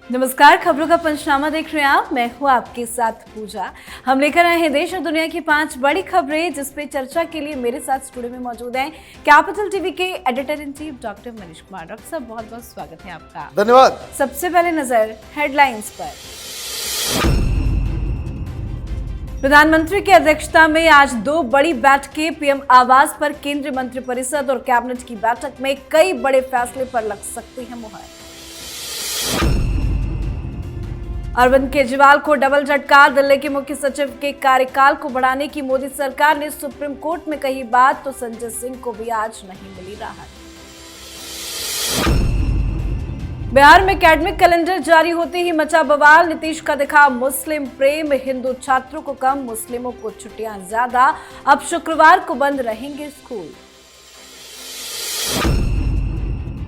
नमस्कार, खबरों का पंचनामा देख रहे हैं आप। मैं हूं आपके साथ पूजा। हम लेकर आए हैं देश और दुनिया की 5 बड़ी खबरें, जिस पे चर्चा के लिए मेरे साथ स्टूडियो में मौजूद हैं कैपिटल टीवी के editor in chief doctor Manish Kumar. Doctor साहब, बहुत बहुत स्वागत है आपका। धन्यवाद। सबसे पहले नजर हेडलाइंस पर। प्रधानमंत्री की अध्यक्षता में आज 2 बड़ी बैठकें। पीएम आवास पर केंद्रीय मंत्रिपरिषद और कैबिनेट की बैठक में कई बड़े फैसले पर लग सकती है मुहर। अरविंद केजरीवाल को डबल झटका। दिल्ली के मुख्य सचिव के कार्यकाल को बढ़ाने की मोदी सरकार ने सुप्रीम कोर्ट में कही बात, तो संजय सिंह को भी आज नहीं मिली राहत। बिहार में एकेडमिक कैलेंडर जारी होते ही मचा बवाल। नीतीश का दिखा मुस्लिम प्रेम। हिंदू छात्रों को कम, मुस्लिमों को छुट्टियां ज्यादा। अब शुक्रवार को बंद रहेंगे स्कूल।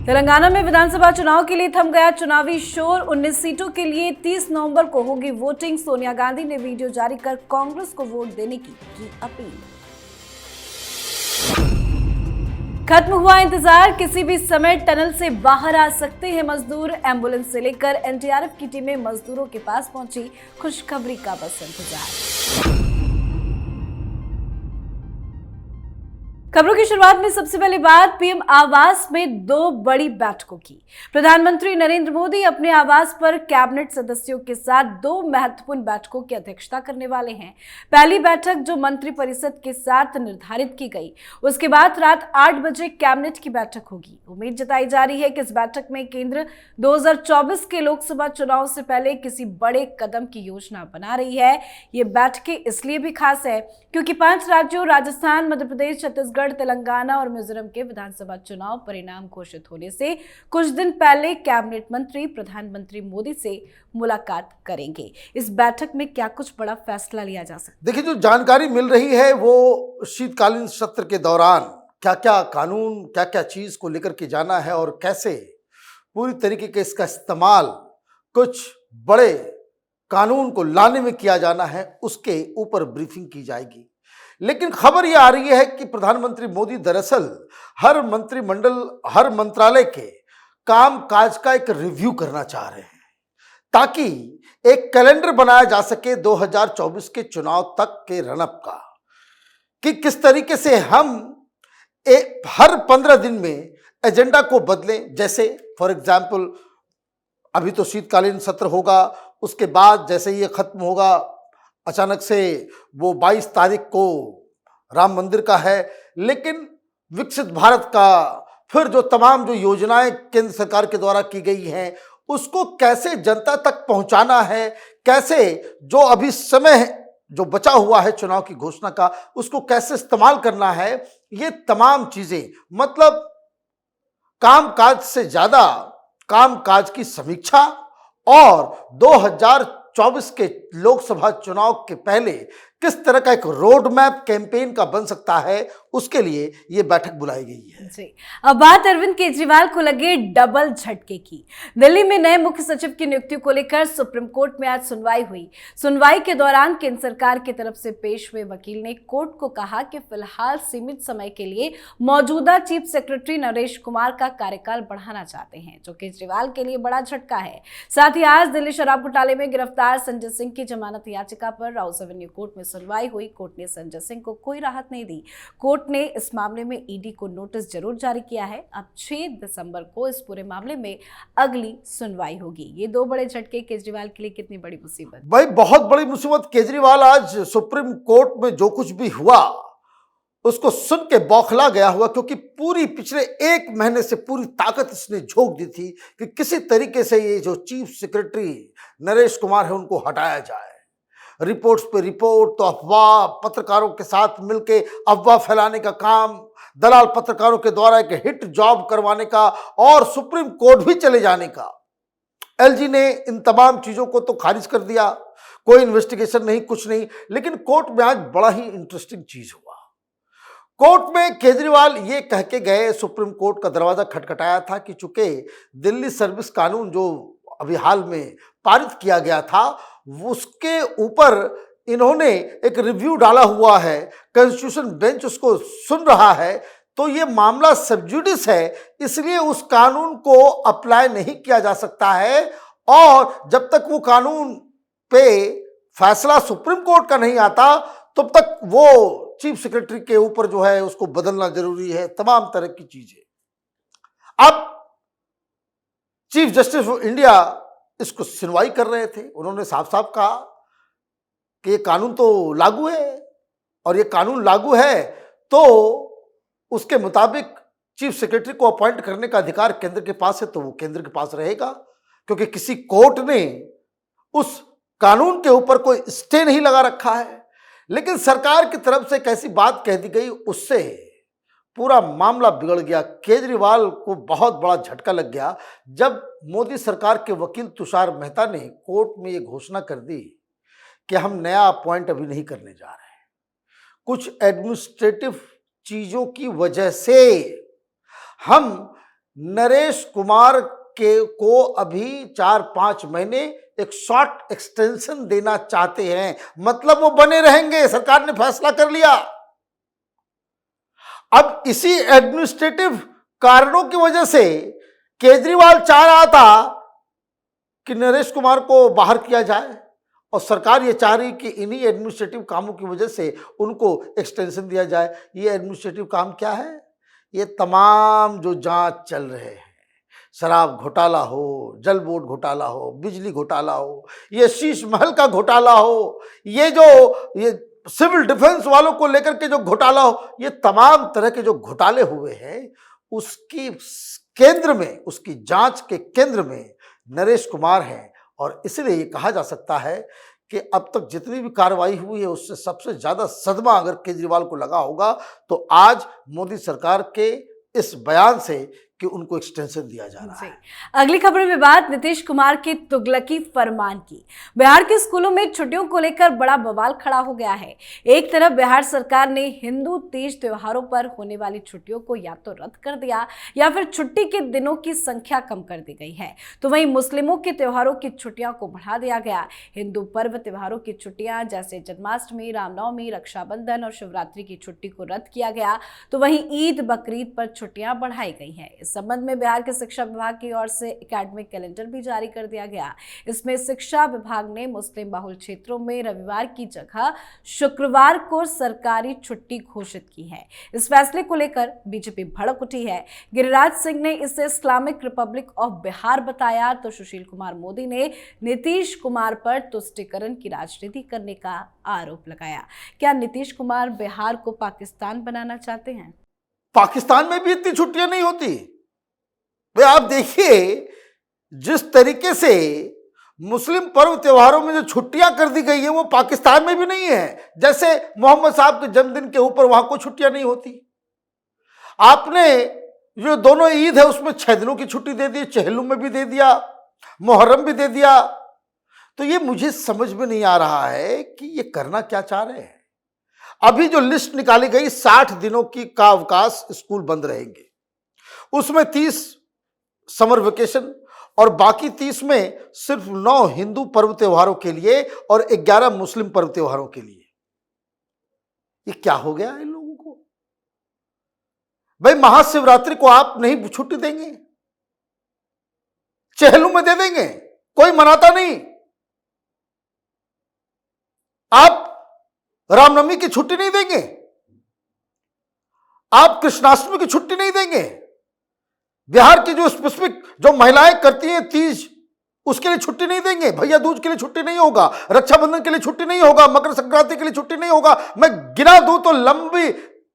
तेलंगाना में विधानसभा चुनाव के लिए थम गया चुनावी शोर। 19 सीटों के लिए 30 नवंबर को होगी वोटिंग। सोनिया गांधी ने वीडियो जारी कर कांग्रेस को वोट देने की अपील। खत्म हुआ इंतजार, किसी भी समय टनल से बाहर आ सकते हैं मजदूर। एम्बुलेंस से लेकर एनडीआरएफ की टीमें मजदूरों के पास पहुंची। खुशखबरी का बस इंतजार। खबरों की शुरुआत में सबसे पहले बात पीएम आवास में 2 बड़ी बैठकों की। प्रधानमंत्री नरेंद्र मोदी अपने आवास पर कैबिनेट सदस्यों के साथ 2 महत्वपूर्ण बैठकों की अध्यक्षता करने वाले हैं। पहली बैठक जो मंत्रिपरिषद के साथ निर्धारित की गई, उसके बाद रात 8 बजे कैबिनेट की बैठक होगी। उम्मीद जताई जा रही है कि इस बैठक में केंद्र 2024 के लोकसभा चुनाव से पहले किसी बड़े कदम की योजना बना रही है। ये बैठकें इसलिए भी खास है क्योंकि 5 राज्यों राजस्थान, मध्य प्रदेश, छत्तीसगढ़, तेलंगाना और मिजोरम के विधानसभा चुनाव परिणाम घोषित होने से कुछ दिन पहले कैबिनेट मंत्री प्रधानमंत्री मोदी से मुलाकात करेंगे। इस बैठक में क्या कुछ बड़ा फैसला लिया जा सकता है? देखिए, जो जानकारी मिल रही है वो शीतकालीन सत्र के दौरान क्या क्या कानून, क्या क्या चीज को लेकर के जाना है और कैसे पूरी तरीके के इसका इस्तेमाल कुछ बड़े कानून को लाने में किया जाना है, उसके ऊपर ब्रीफिंग की जाएगी। लेकिन खबर यह आ रही है कि प्रधानमंत्री मोदी दरअसल हर मंत्रिमंडल, हर मंत्रालय के काम काज का एक रिव्यू करना चाह रहे हैं, ताकि एक कैलेंडर बनाया जा सके 2024 के चुनाव तक के रनअप का, कि किस तरीके से हम हर 15 दिन में एजेंडा को बदलें। जैसे फॉर एग्जाम्पल अभी तो शीतकालीन सत्र होगा, उसके बाद जैसे ये खत्म होगा, अचानक से वो 22 तारीख को राम मंदिर का है, लेकिन विकसित भारत का फिर जो तमाम जो योजनाएं केंद्र सरकार के द्वारा की गई हैं, उसको कैसे जनता तक पहुंचाना है, कैसे जो अभी समय जो बचा हुआ है चुनाव की घोषणा का, उसको कैसे इस्तेमाल करना है, ये तमाम चीजें, मतलब कामकाज से ज्यादा कामकाज की समीक्षा और 2024 के लोकसभा चुनाव के पहले किस तरह का एक रोड मैप कैंपेन का बन सकता है, उसके लिए ये बैठक बुलाई गई है। जी, अब बात अरविंद केजरीवाल को लगे डबल झटके की। दिल्ली में नए मुख्य सचिव की नियुक्ति को लेकर सुप्रीम कोर्ट में आज सुनवाई हुई। सुनवाई के दौरान केंद्र सरकार की तरफ से पेश हुए वकील ने कोर्ट को कहा कि फिलहाल सीमित समय के लिए मौजूदा चीफ सेक्रेटरी नरेश कुमार का कार्यकाल बढ़ाना चाहते हैं, जो केजरीवाल के लिए बड़ा झटका है। साथ ही आज दिल्ली शराब घोटाले में गिरफ्तार संजय सिंह की जमानत याचिका पर राउस एवेन्यू कोर्ट में सुनवाई हुई। कोर्ट ने संजय सिंह को कोई राहत नहीं दी। कोर्ट ने इस मामले में ईडी को नोटिस जरूर जारी किया है। अब 6 दिसंबर को इस पूरे मामले में अगली सुनवाई होगी। ये 2 बड़े झटके केजरीवाल के लिए कितनी बड़ी मुसीबत? भाई, बहुत बड़ी मुसीबत। केजरीवाल आज सुप्रीम कोर्ट में जो कुछ भी हुआ उसको सुन के बौखला गया हुआ, क्योंकि पूरी पिछले 1 महीने से पूरी ताकत इसने झोंक दी थी कि किसी तरीके से ये जो चीफ सेक्रेटरी नरेश कुमार है उनको हटाया जाए। रिपोर्ट्स पे रिपोर्ट, तो अफवाह, पत्रकारों के साथ मिलके अफवाह फैलाने का काम, दलाल पत्रकारों के द्वारा एक हिट जॉब करवाने का और सुप्रीम कोर्ट भी चले जाने का। एलजी ने इन तमाम चीजों को तो खारिज कर दिया, कोई इन्वेस्टिगेशन नहीं, कुछ नहीं। लेकिन कोर्ट में आज बड़ा ही इंटरेस्टिंग चीज हुआ। कोर्ट में केजरीवाल ये कह के गए, सुप्रीम कोर्ट का दरवाजा खटखटाया था कि चूंकि दिल्ली सर्विस कानून जो अभी हाल में पारित किया गया था, उसके ऊपर इन्होंने एक रिव्यू डाला हुआ है, कॉन्स्टिट्यूशन बेंच उसको सुन रहा है, तो ये मामला सब जुडिस है, इसलिए उस कानून को अप्लाई नहीं किया जा सकता है और जब तक वो कानून पे फैसला सुप्रीम कोर्ट का नहीं आता तब तक वो चीफ सेक्रेटरी के ऊपर जो है उसको बदलना जरूरी है, तमाम तरह की चीजें। अब चीफ जस्टिस ऑफ इंडिया इसको सुनवाई कर रहे थे, उन्होंने साफ साफ कहा कि ये कानून तो लागू है और ये कानून लागू है तो उसके मुताबिक चीफ सेक्रेटरी को अपॉइंट करने का अधिकार केंद्र के पास है, तो वो केंद्र के पास रहेगा, क्योंकि किसी कोर्ट ने उस कानून के ऊपर कोई स्टे नहीं लगा रखा है। लेकिन सरकार की तरफ से एक ऐसी बात कह दी गई, उससे पूरा मामला बिगड़ गया। केजरीवाल को बहुत बड़ा झटका लग गया जब मोदी सरकार के वकील तुषार मेहता ने कोर्ट में ये घोषणा कर दी कि हम नया अपॉइंट अभी नहीं करने जा रहे हैं, कुछ एडमिनिस्ट्रेटिव चीजों की वजह से हम नरेश कुमार को अभी 4-5 महीने एक शॉर्ट एक्सटेंशन देना चाहते हैं, मतलब वो बने रहेंगे, सरकार ने फैसला कर लिया। अब इसी एडमिनिस्ट्रेटिव कारणों की वजह से केजरीवाल चाह रहा था कि नरेश कुमार को बाहर किया जाए और सरकार ये चाह रही कि इन्हीं एडमिनिस्ट्रेटिव कामों की वजह से उनको एक्सटेंशन दिया जाए। ये एडमिनिस्ट्रेटिव काम क्या है? ये तमाम जो जांच चल रहे हैं, शराब घोटाला हो, जल बोर्ड घोटाला हो, बिजली घोटाला हो, ये शीश महल का घोटाला हो, ये सिविल डिफेंस वालों को लेकर के जो घोटाला हो, ये तमाम तरह के जो घोटाले हुए हैं उसकी केंद्र में, उसकी जांच के केंद्र में नरेश कुमार हैं। और इसलिए ये कहा जा सकता है कि अब तक जितनी भी कार्रवाई हुई है उससे सबसे ज्यादा सदमा अगर केजरीवाल को लगा होगा तो आज मोदी सरकार के इस बयान से कि उनको एक्सटेंशन दिया जा रहा है। अगली खबर में बात नीतीश कुमार के तुगलकी फरमान की। बिहार के स्कूलों में छुट्टियों को लेकर बड़ा बवाल खड़ा हो गया है। एक तरफ बिहार सरकार ने हिंदू तीज त्योहारों पर होने वाली छुट्टियों को या तो रद्द कर दिया या फिर छुट्टी के दिनों की संख्या कम कर दी गई है, तो वहीं मुस्लिमों के त्योहारों की छुट्टियों को बढ़ा दिया गया। हिंदू पर्व त्योहारों की छुट्टियां जैसे जन्माष्टमी, रामनवमी, रक्षाबंधन और शिवरात्रि की छुट्टी को रद्द किया गया, तो वहीं ईद बकरीद पर छुट्टियां बढ़ाई गई हैं। इस संबंध में बिहार के शिक्षा विभाग की ओर से एकेडमिक कैलेंडर भी जारी कर दिया गया। इसमें शिक्षा विभाग ने मुस्लिम बहुल क्षेत्रों में रविवार की जगह शुक्रवार को सरकारी छुट्टी घोषित की है। इस फैसले को लेकर बीजेपी भड़क उठी है। गिरिराज सिंह ने इसे इस्लामिक रिपब्लिक ऑफ बिहार बताया, तो सुशील कुमार मोदी ने नीतीश कुमार पर तुष्टीकरण की राजनीति करने का आरोप लगाया। क्या नीतीश कुमार बिहार को पाकिस्तान बनाना चाहते हैं? पाकिस्तान में भी इतनी छुट्टियां नहीं होती भाई। आप देखिए जिस तरीके से मुस्लिम पर्व त्योहारों में जो छुट्टियां कर दी गई है वो पाकिस्तान में भी नहीं है। जैसे मोहम्मद साहब के जन्मदिन के ऊपर वहां कोई छुट्टियां नहीं होती। आपने जो दोनों ईद है उसमें 6 दिनों की छुट्टी दे दी, चेहलुम में भी दे दिया, मुहर्रम भी दे दिया। तो ये मुझे समझ में नहीं आ रहा है कि ये करना क्या चाह रहे हैं। अभी जो लिस्ट निकाली गई 60 दिनों की का अवकाश स्कूल बंद रहेंगे, उसमें 30 समर वेकेशन और बाकी 30 में सिर्फ 9 हिंदू पर्व त्योहारों के लिए और 11 मुस्लिम पर्व त्योहारों के लिए। ये क्या हो गया इन लोगों को? भाई महाशिवरात्रि को आप नहीं छुट्टी देंगे, चेहलुम में दे देंगे, कोई मनाता नहीं। आप रामनवमी की छुट्टी नहीं देंगे, आप कृष्णाष्टमी की छुट्टी नहीं देंगे। बिहार की जो स्पेसिफिक जो महिलाएं करती हैं तीज, उसके लिए छुट्टी नहीं देंगे। भैया दूज के लिए छुट्टी नहीं होगा, रक्षाबंधन के लिए छुट्टी नहीं होगा, मकर संक्रांति के लिए छुट्टी नहीं होगा। मैं गिना दूं तो लंबी,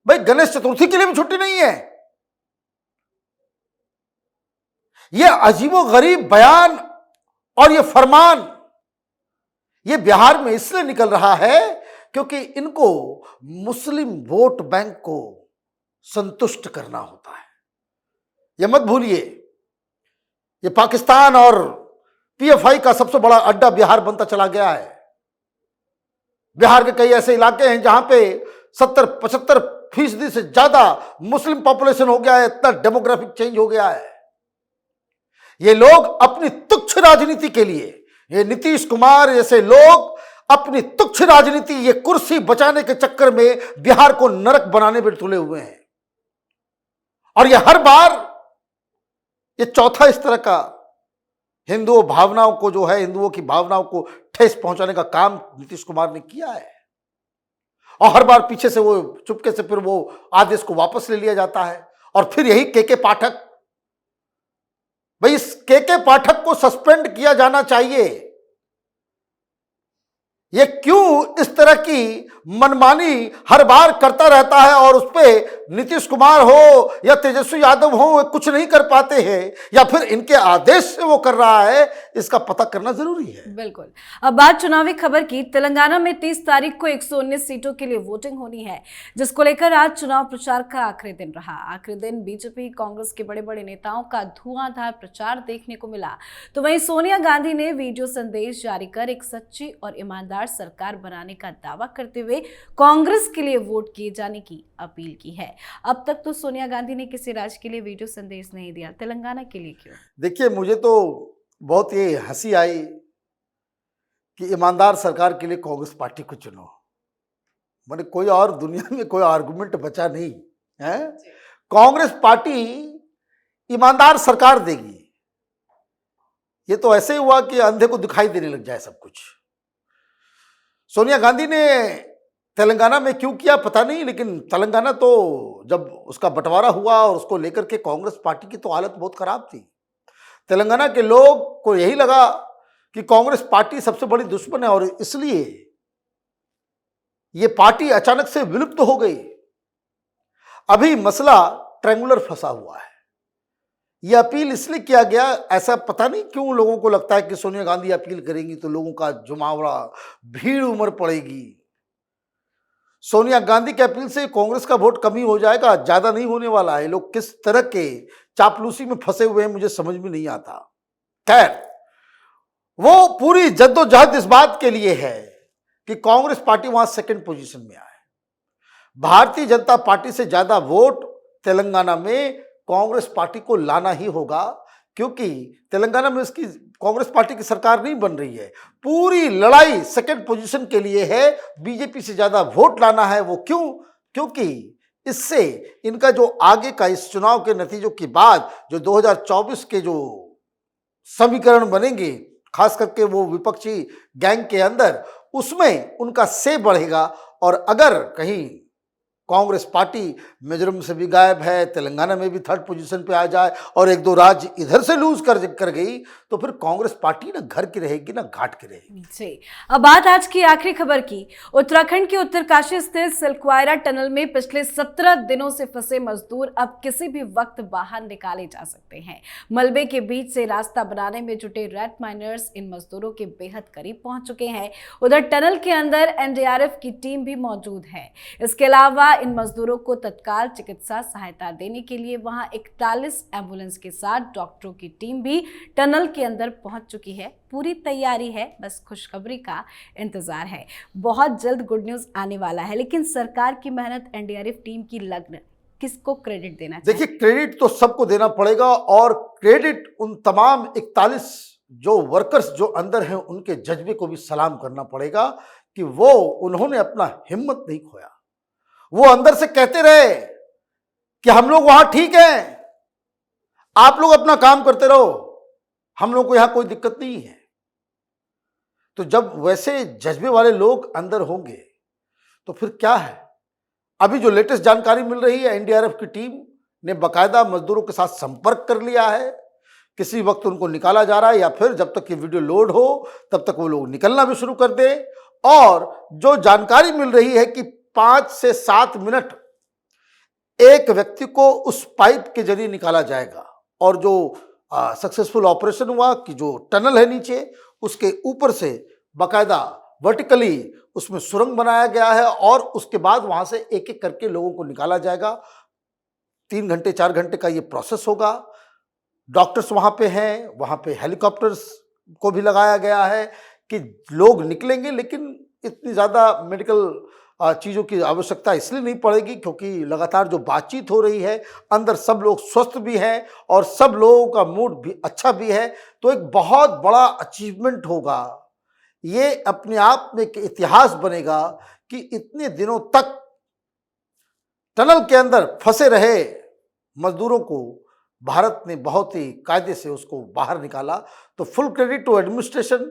भाई गणेश चतुर्थी के लिए भी छुट्टी नहीं है। यह अजीबोगरीब बयान और यह फरमान ये बिहार में इसलिए निकल रहा है क्योंकि इनको मुस्लिम वोट बैंक को संतुष्ट करना होता है। ये मत भूलिए, ये पाकिस्तान और पीएफआई का सबसे बड़ा अड्डा बिहार बनता चला गया है। बिहार के कई ऐसे इलाके हैं जहां पे 70-75% से ज्यादा मुस्लिम पॉपुलेशन हो गया है। इतना डेमोग्राफिक चेंज हो गया है। ये लोग अपनी तुच्छ राजनीति के लिए, ये नीतीश कुमार जैसे लोग अपनी तुच्छ राजनीति, ये कुर्सी बचाने के चक्कर में बिहार को नरक बनाने में तुले हुए हैं। और ये हर बार ये चौथा इस तरह का हिंदुओं भावनाओं को जो है, हिंदुओं की भावनाओं को ठेस पहुंचाने का काम नीतीश कुमार ने किया है। और हर बार पीछे से वो चुपके से फिर वो आदेश को वापस ले लिया जाता है। और फिर यही के पाठक, भाई इस के पाठक को सस्पेंड किया जाना चाहिए। ये क्यों इस तरह की मनमानी हर बार करता रहता है और उस पे नीतीश कुमार हो या तेजस्वी यादव हो वे कुछ नहीं कर पाते हैं, या फिर इनके आदेश से वो कर रहा है, इसका पता करना जरूरी है। बिल्कुल। अब बात चुनावी खबर की। तेलंगाना में 30 तारीख को 119 सीटों के लिए वोटिंग होनी है, जिसको लेकर आज चुनाव प्रचार का आखिरी दिन रहा। आखिरी दिन बीजेपी कांग्रेस के बड़े बड़े नेताओं का धुआंधार प्रचार देखने को मिला। तो वहीं सोनिया गांधी ने वीडियो संदेश जारी कर एक सच्ची और ईमानदार सरकार बनाने का दावा करते हुए कांग्रेस के लिए वोट किए जाने की अपील की है। अब तक तो सोनिया गांधी ने किसी राज्य के लिए वीडियो संदेश नहीं दिया, तेलंगाना के लिए क्यों? देखिए, मुझे तो बहुत ये हंसी आई कि ईमानदार सरकार के लिए कांग्रेस पार्टी को चुनो। मैंने कोई और दुनिया में कोई आर्गुमेंट बचा नहीं है। कांग्रेस पार्टी ईमानदार सरकार देगी। ये तो ऐसे ही हुआ कि अंधे को दिखाई देने लग जाए सब कुछ। सोनिया गांधी ने तेलंगाना में क्यों किया पता नहीं, लेकिन तेलंगाना तो जब उसका बंटवारा हुआ और उसको लेकर के कांग्रेस पार्टी की तो हालत बहुत खराब थी। तेलंगाना के लोग को यही लगा कि कांग्रेस पार्टी सबसे बड़ी दुश्मन है और इसलिए ये पार्टी अचानक से विलुप्त हो गई। अभी मसला ट्रायंगुलर फंसा हुआ है। यह अपील इसलिए किया गया, ऐसा पता नहीं क्यों लोगों को लगता है कि सोनिया गांधी अपील करेंगी तो लोगों का जुमावड़ा भीड़ उमड़ पड़ेगी। सोनिया गांधी के अपील से कांग्रेस का वोट कम ही हो जाएगा, ज्यादा नहीं होने वाला है। लोग किस तरह के चापलूसी में फंसे हुए हैं मुझे समझ में नहीं आता। खैर, वो पूरी जद्दोजहद इस बात के लिए है कि कांग्रेस पार्टी वहां सेकंड पोजीशन में आए। भारतीय जनता पार्टी से ज्यादा वोट तेलंगाना में कांग्रेस पार्टी को लाना ही होगा, क्योंकि तेलंगाना में उसकी कांग्रेस पार्टी की सरकार नहीं बन रही है। पूरी लड़ाई सेकंड पोजीशन के लिए है, बीजेपी से ज्यादा वोट लाना है। वो क्यों? क्योंकि इससे इनका जो आगे का इस चुनाव के नतीजों के बाद जो 2024 के जो समीकरण बनेंगे, खास करके वो विपक्षी गैंग के अंदर, उसमें उनका से बढ़ेगा। और अगर कहीं कांग्रेस पार्टी मिजोरम से भी गायब है, तेलंगाना में भी थर्ड पोजीशन पे आ जाए और एक दो राज्य इधर से लूज कर गई, तो फिर कांग्रेस पार्टी ना घर की रहेगी ना घाट की रहेगी। जी, अब बात आज की आखिरी खबर की। उत्तराखंड के उत्तरकाशी स्थित सिलक्वायरा टनल में पिछले 17 दिनों से फंसे मजदूर अब किसी भी वक्त बाहर निकाले जा सकते हैं। मलबे के बीच से रास्ता बनाने में जुटे रेड माइनर्स इन मजदूरों के बेहद करीब पहुंच चुके हैं। उधर टनल के अंदर एनडीआरएफ की टीम भी मौजूद है। इसके अलावा इन मजदूरों को तत्काल चिकित्सा सहायता देने के लिए वहां 41 एम्बुलेंस के साथ डॉक्टरों की टीम भी टनल के अंदर पहुंच चुकी है। पूरी तैयारी है, बस खुशखबरी का इंतजार है। बहुत जल्द गुड न्यूज आने वाला है, लेकिन सरकार की मेहनत, एनडीआरएफ टीम की लगन, किसको क्रेडिट देना चाहिए? देखिए, क्रेडिट तो सबको देना पड़ेगा और क्रेडिट उन तमाम 41 जो वर्कर्स जो अंदर हैं उनके जज्बे को भी सलाम करना पड़ेगा कि वो उन्होंने अपना हिम्मत नहीं खोया। वो अंदर से कहते रहे कि हम लोग वहां ठीक हैं, आप लोग अपना काम करते रहो, हम लोग को यहां कोई दिक्कत नहीं है। तो जब वैसे जज्बे वाले लोग अंदर होंगे तो फिर क्या है। अभी जो लेटेस्ट जानकारी मिल रही है, एनडीआरएफ की टीम ने बाकायदा मजदूरों के साथ संपर्क कर लिया है। किसी वक्त उनको निकाला जा रहा है या फिर जब तक ये वीडियो लोड हो तब तक वो लोग निकलना भी शुरू कर दे। और जो जानकारी मिल रही है कि 5 से 7 मिनट एक व्यक्ति को उस पाइप के जरिए निकाला जाएगा। और जो सक्सेसफुल ऑपरेशन हुआ कि जो टनल है नीचे, उसके ऊपर से बाकायदा वर्टिकली उसमें सुरंग बनाया गया है और उसके बाद वहां से एक एक करके लोगों को निकाला जाएगा। 3 घंटे 4 घंटे का ये प्रोसेस होगा। डॉक्टर्स वहां पे हैं, वहां पे हेलीकॉप्टर्स को भी लगाया गया है कि लोग निकलेंगे, लेकिन इतनी ज़्यादा मेडिकल चीज़ों की आवश्यकता इसलिए नहीं पड़ेगी क्योंकि लगातार जो बातचीत हो रही है, अंदर सब लोग स्वस्थ भी हैं और सब लोगों का मूड भी अच्छा भी है। तो एक बहुत बड़ा अचीवमेंट होगा। ये अपने आप में एक इतिहास बनेगा कि इतने दिनों तक टनल के अंदर फंसे रहे मजदूरों को भारत ने बहुत ही कायदे से उसको बाहर निकाला। तो फुल क्रेडिट टू एडमिनिस्ट्रेशन,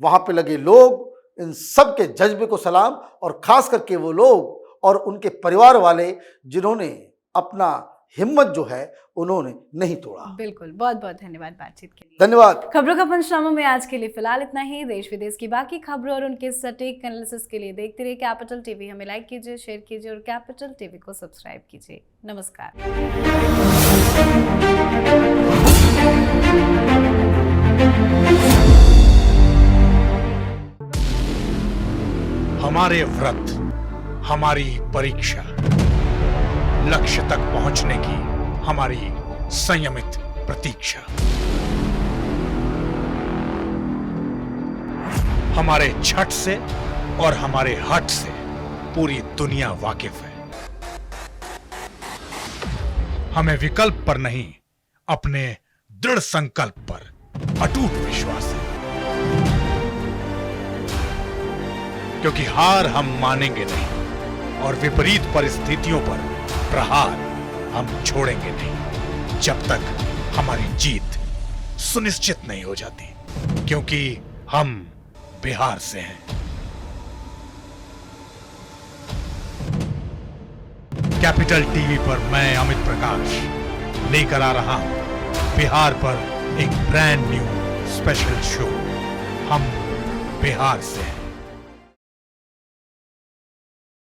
वहाँ पे लगे लोग, इन सब के जज्बे को सलाम, और खास करके वो लोग और उनके परिवार वाले जिन्होंने अपना हिम्मत जो है उन्होंने नहीं तोड़ा। बिल्कुल, बहुत बहुत धन्यवाद बातचीत के लिए। धन्यवाद। खबरों का पंचनामा में आज के लिए फिलहाल इतना ही। देश विदेश की बाकी खबरों और उनके सटीक एनालिसिस के लिए देखते रहिए कैपिटल टीवी। हमें लाइक कीजिए, शेयर कीजिए और कैपिटल टीवी को सब्सक्राइब कीजिए। नमस्कार। हमारे व्रत, हमारी परीक्षा, लक्ष्य तक पहुंचने की हमारी संयमित प्रतीक्षा। हमारे छठ से और हमारे हठ से पूरी दुनिया वाकिफ है। हमें विकल्प पर नहीं, अपने दृढ़ संकल्प पर अटूट विश्वास है, क्योंकि हार हम मानेंगे नहीं और विपरीत परिस्थितियों पर प्रहार हम छोड़ेंगे नहीं, जब तक हमारी जीत सुनिश्चित नहीं हो जाती, क्योंकि हम बिहार से हैं। कैपिटल टीवी पर मैं अमित प्रकाश लेकर आ रहा हूं बिहार पर एक ब्रांड न्यू स्पेशल शो, हम बिहार से हैं।